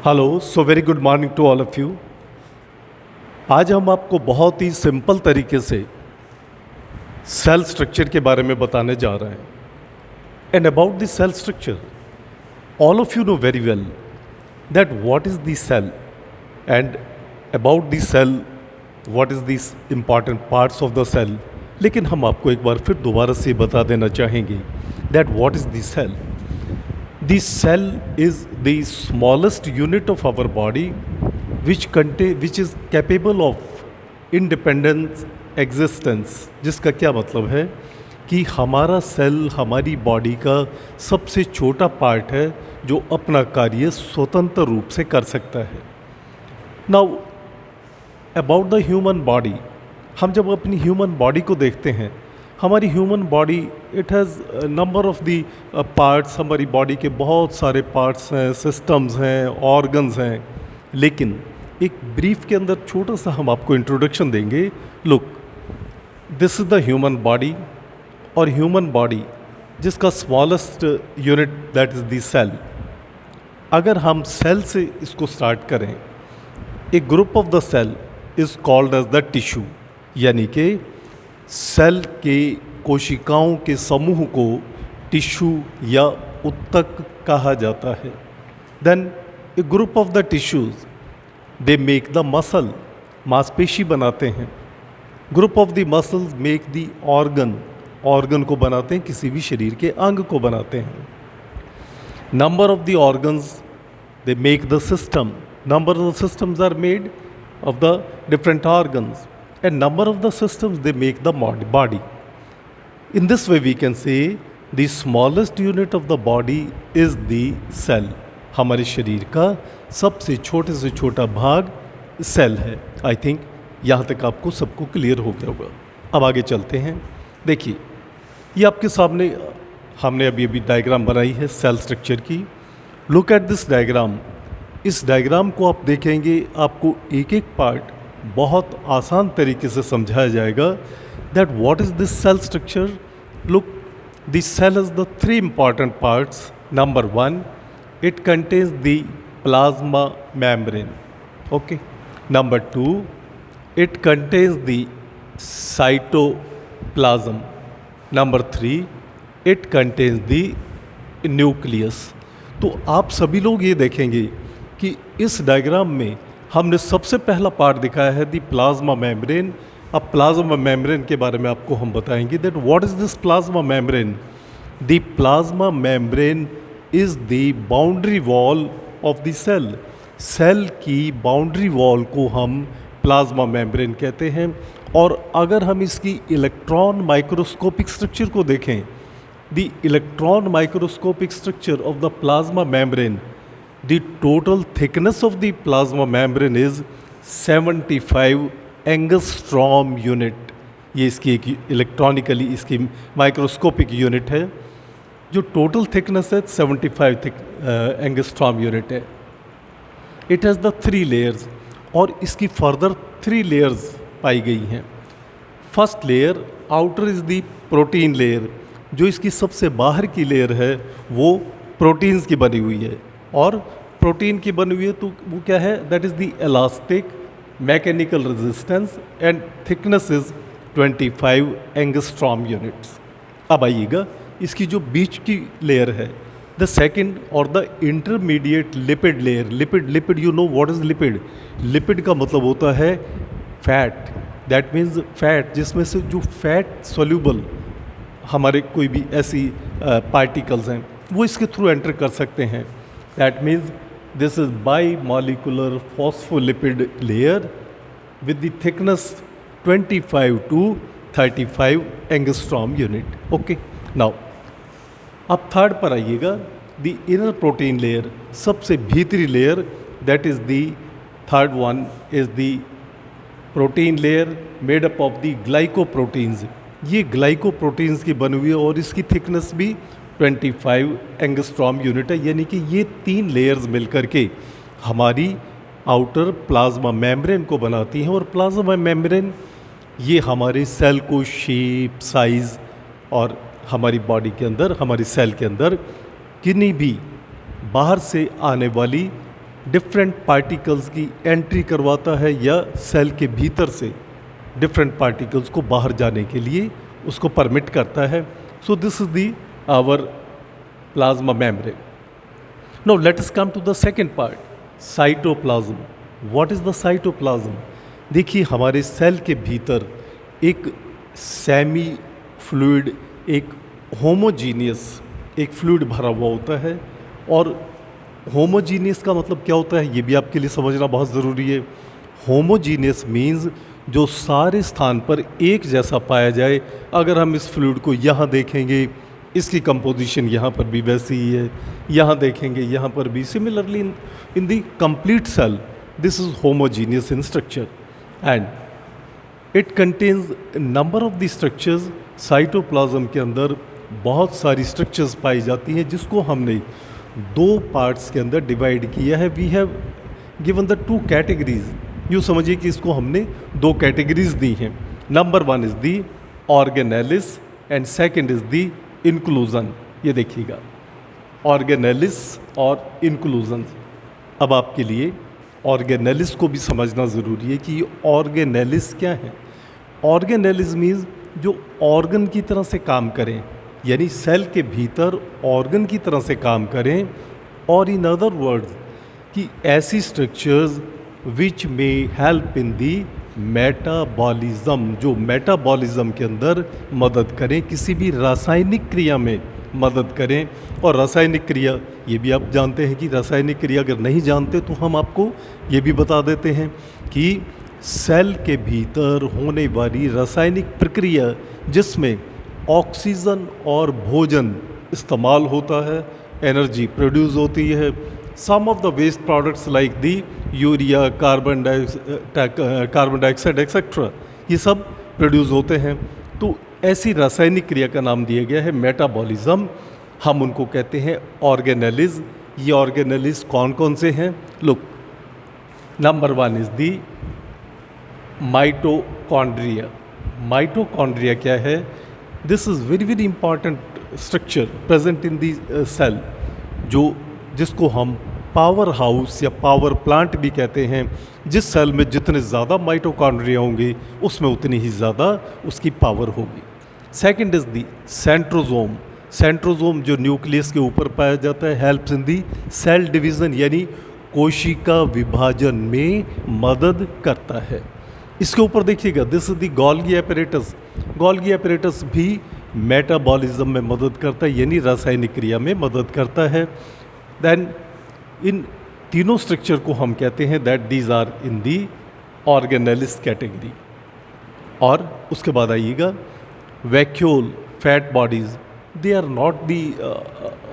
Hello so very good morning to all of you. आज हम आपको बहुत ही सिंपल तरीके से सेल स्ट्रक्चर के बारे में बताने जा रहे हैं। And about the cell structure, all of you know very well that what is the cell, and about the cell what is this important parts of the cell. लेकिन हम आपको एक बार फिर दोबारा से बता देना चाहेंगे that what is the cell. The cell is the smallest unit of our body which is capable of independent existence। जिसका क्या मतलब है कि हमारा सेल हमारी बॉडी का सबसे छोटा पार्ट है जो अपना कार्य स्वतंत्र रूप से कर सकता है। Now about the human body, हम जब अपनी ह्यूमन बॉडी को देखते हैं, हमारी human body it has number of the parts. हमारी बॉडी के बहुत सारे पार्ट्स हैं, सिस्टम्स हैं, ऑर्गन्स हैं। लेकिन एक ब्रीफ के अंदर छोटा सा हम आपको इंट्रोडक्शन देंगे। Look, this is the human body, और ह्यूमन बॉडी जिसका smallest unit that is the cell. अगर हम सेल से इसको स्टार्ट करें, a group of the cell is called as the tissue, यानी कि सेल के कोशिकाओं के समूह को टिश्यू या उत्तक कहा जाता है। Then a group of the tissues they make the muscle, मांसपेशी बनाते हैं। Group of the muscles make the organ, organ को बनाते हैं, किसी भी शरीर के अंग को बनाते हैं। Number of the organs they make the system, number of the systems are made of the different organs, and number of the systems they make the body. In this way we can say the smallest unit of the body is the cell। हमारे शरीर का सबसे छोटे से छोटा भाग cell है। I think यहाँ तक आपको सबको क्लियर हो गया होगा। अब आगे चलते हैं। देखिए, ये आपके सामने हमने अभी डायग्राम बनाई है सेल स्ट्रक्चर की। Look at this diagram. इस डायग्राम को आप देखेंगे, आपको एक एक पार्ट बहुत आसान तरीके से समझाया जाएगा that what is this cell structure. Look, this cell is the three important parts. Number one, it contains the plasma membrane. Okay. Number two, it contains the cytoplasm. Number three, it contains the nucleus. तो आप सभी लोग ये देखेंगे कि इस diagram में हमने सबसे पहला पार्ट दिखाया है द प्लाज्मा मेम्ब्रेन। अब प्लाज्मा मेम्ब्रेन के बारे में आपको हम बताएंगे that what is this plasma membrane. The plasma membrane is the boundary wall of the cell. Cell की बाउंड्री वॉल को हम प्लाज्मा मेम्ब्रेन कहते हैं। और अगर हम इसकी इलेक्ट्रॉन माइक्रोस्कोपिक स्ट्रक्चर को देखें, the electron microscopic structure of the plasma membrane, the total thickness of the plasma membrane is 75 angstrom unit. ये इसकी एक इलेक्ट्रॉनिकली इसकी माइक्रोस्कोपिक यूनिट है। जो टोटल थिकनेस है 75 एंगस्ट्रॉम यूनिट है। It has the three layers, और इसकी फर्दर थ्री लेयर्स पाई गई हैं। First layer outer is the protein layer. जो इसकी सबसे बाहर की लेयर है वो प्रोटीन्स की बनी हुई है, और प्रोटीन की बनी हुई है तो वो क्या है, that is the elastic mechanical resistance, and thickness is 25 angstrom units. अब आइएगा, इसकी जो बीच की लेयर है, द सेकंड और the intermediate lipid layer. Lipid you know what is lipid. Lipid का मतलब होता है फैट। दैट मीन्स फैट जिसमें से जो फैट सोल्यूबल हमारे कोई भी ऐसी पार्टिकल्स हैं वो इसके थ्रू एंटर कर सकते हैं। That means this is bimolecular phospholipid layer with the thickness 25 to 35 angstrom unit. Okay. Now, अब थर्ड पर आइएगा, the inner protein layer, सबसे भीतरी layer, that is the third one is the protein layer made up of the glycoproteins। ये glycoproteins की बनी हुई है, और इसकी thickness भी 25 एंगस्ट्रॉम यूनिट है। यानी कि ये तीन लेयर्स मिलकर के हमारी आउटर प्लाज्मा मेम्ब्रेन को बनाती हैं। और प्लाज्मा मेम्ब्रेन ये हमारे सेल को शेप, साइज़, और हमारी बॉडी के अंदर, हमारी सेल के अंदर किन्हीं भी बाहर से आने वाली डिफरेंट पार्टिकल्स की एंट्री करवाता है या सेल के भीतर से डिफरेंट पार्टिकल्स को बाहर जाने के लिए उसको परमिट करता है. So this is the our plasma membrane. Now let us come to the second part, cytoplasm. What is the cytoplasm? देखिए, हमारे सेल के भीतर एक सेमी फ्लूइड, एक होमोजीनियस एक फ्लूइड भरा हुआ होता है. और होमोजीनियस का मतलब क्या होता है, ये भी आपके लिए समझना बहुत ज़रूरी है. होमोजीनियस मीन्स जो सारे स्थान पर एक जैसा पाया जाए. अगर हम इस फ्लूइड को यहाँ देखेंगे, इसकी कंपोजिशन यहाँ पर भी वैसी ही है, यहाँ देखेंगे यहाँ पर भी. Similarly in the complete cell this is homogeneous in structure and it contains number of the structures. Cytoplasm के अंदर बहुत सारी स्ट्रक्चर्स पाई जाती हैं जिसको हमने दो पार्ट्स के अंदर डिवाइड किया है. We have given the two categories. यूँ समझिए कि इसको हमने दो कैटेगरीज दी हैं. Number one is the organelles and second is the inclusion. ये देखिएगा, ऑर्गेनेलिस और इंक्लूजन. अब आपके लिए ऑर्गेनेलिस को भी समझना ज़रूरी है कि ये ऑर्गेनेलिस क्या है. ऑर्गेनेलिस मीन्स जो ऑर्गन की तरह से काम करें, यानी सेल के भीतर ऑर्गन की तरह से काम करें. और इन अदर वर्ड्स कि ऐसी स्ट्रक्चर्स विच में हेल्प इन दी मेटाबॉलिज्म, जो मेटाबॉलिज्म के अंदर मदद करें, किसी भी रासायनिक क्रिया में मदद करें. और रासायनिक क्रिया, ये भी आप जानते हैं कि रासायनिक क्रिया अगर नहीं जानते तो हम आपको ये भी बता देते हैं कि सेल के भीतर होने वाली रासायनिक प्रक्रिया जिसमें ऑक्सीजन और भोजन इस्तेमाल होता है, एनर्जी प्रोड्यूस होती है. Some of the waste products like the urea, carbon dioxide etcetera, ये सब प्रोड्यूस होते हैं. तो ऐसी रासायनिक क्रिया का नाम दिया गया है मेटाबॉलिज्म. हम उनको कहते हैं ऑर्गेनेलिज. ये ऑर्गेनेलिज कौन कौन से हैं? Look, number one is the mitochondria. Mitochondria क्या है? This is very very important structure present in the cell, जिसको हम पावर हाउस या पावर प्लांट भी कहते हैं. जिस सेल में जितने ज़्यादा माइटोकॉन्ड्रिया होंगे उसमें उतनी ही ज़्यादा उसकी पावर होगी. Second is the centrosome. Centrosome जो न्यूक्लियस के ऊपर पाया जाता है, helps in the cell division, यानी कोशिका विभाजन में मदद करता है. इसके ऊपर देखिएगा, this is the Golgi apparatus. Golgi apparatus भी मेटाबॉलिज्म में मदद करता है, यानी रासायनिक क्रिया में मदद करता है. देन इन तीनों स्ट्रक्चर को हम कहते हैं that these are in the organelles category. और उसके बाद आइएगा vacuole, fat bodies, they are not the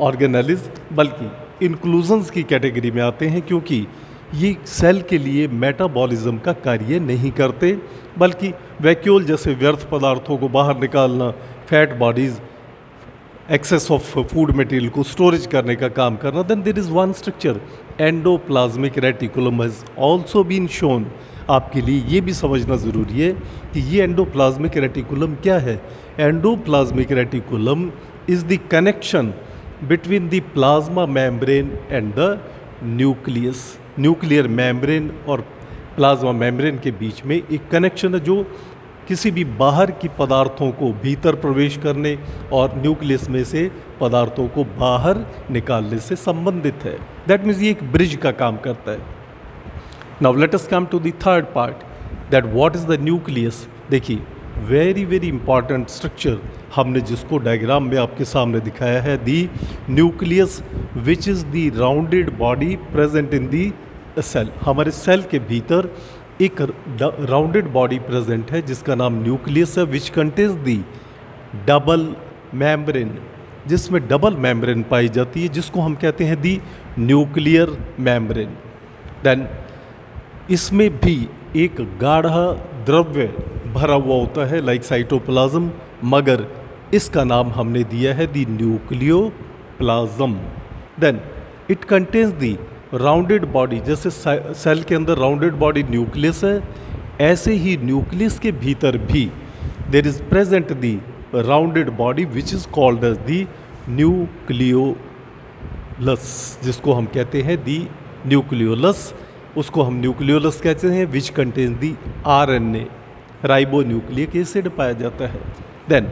organelles बल्कि इंक्लूजन्स की कैटेगरी में आते हैं, क्योंकि ये सेल के लिए मेटाबॉलिज्म का कार्य नहीं करते, बल्कि वैक्यूल जैसे व्यर्थ पदार्थों को बाहर निकालना, fat bodies excess of food material को स्टोरेज करने का काम करना. Then there is one structure endoplasmic reticulum has also been shown. आपके लिए ये भी समझना ज़रूरी है कि ये एंडोप्लाज्मिक रेटिकुलम क्या है. Endoplasmic reticulum is the connection between the plasma membrane and the nucleus. Nuclear membrane और प्लाज्मा मेम्ब्रेन के बीच में एक कनेक्शन है जो किसी भी बाहर की पदार्थों को भीतर प्रवेश करने और न्यूक्लियस में से पदार्थों को बाहर निकालने से संबंधित है. दैट मीन्स ये एक ब्रिज का काम करता है. Now let us come to the third part, that what is the nucleus. देखिए, वेरी वेरी इंपॉर्टेंट स्ट्रक्चर हमने जिसको डायग्राम में आपके सामने दिखाया है, the nucleus which is the rounded body present in the cell. हमारे सेल के भीतर एक राउंडेड बॉडी प्रेजेंट है जिसका नाम न्यूक्लियस है, विच कंटेन्स दी डबल मेम्ब्रेन, जिसमें डबल मेम्ब्रेन पाई जाती है, जिसको हम कहते हैं दी न्यूक्लियर मेम्ब्रेन. देन इसमें भी एक गाढ़ा द्रव्य भरा हुआ होता है लाइक साइटोप्लाज्म, मगर इसका नाम हमने दिया है the nucleoplasm. Then it contains the rounded body. जैसे सेल के अंदर राउंडेड बॉडी न्यूक्लियस है, ऐसे ही न्यूक्लियस के भीतर भी there is present the rounded body which is called as the nucleolus, जिसको हम कहते हैं दी न्यूक्लियोलस, उसको हम न्यूक्लियोलस कहते हैं, which contain the RNA, ribonucleic acid पाया जाता है। Then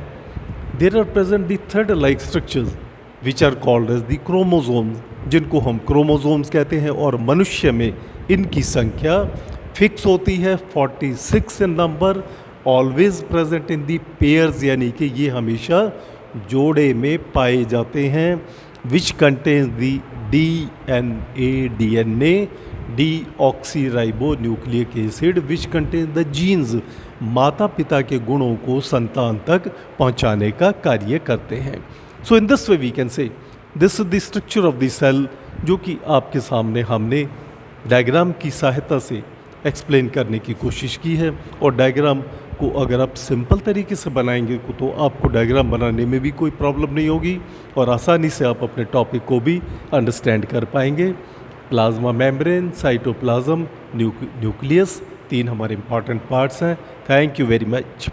there are present the thread like structures which are called as the chromosomes, जिनको हम क्रोमोजोम्स कहते हैं, और मनुष्य में इनकी संख्या फिक्स होती है 46 in number, always present in the pairs, यानी कि ये हमेशा जोड़े में पाए जाते हैं, which contains the DNA deoxyribo nucleic acid, which contains the genes, माता पिता के गुणों को संतान तक पहुंचाने का कार्य करते हैं। So in this way we can say this is the structure of the cell, जो कि आपके सामने हमने डायग्राम की सहायता से एक्सप्लेन करने की कोशिश की है। और डायग्राम को अगर आप सिंपल तरीके से बनाएंगे तो आपको डायग्राम बनाने में भी कोई प्रॉब्लम नहीं होगी और आसानी से आप अपने टॉपिक को भी अंडरस्टैंड कर पाएंगे। प्लाज्मा मेम्ब्रेन, साइटोप्लाज्म, न्यूक्लियस, 3 हमारे इंपॉर्टेंट पार्ट्स हैं। Thank you very much.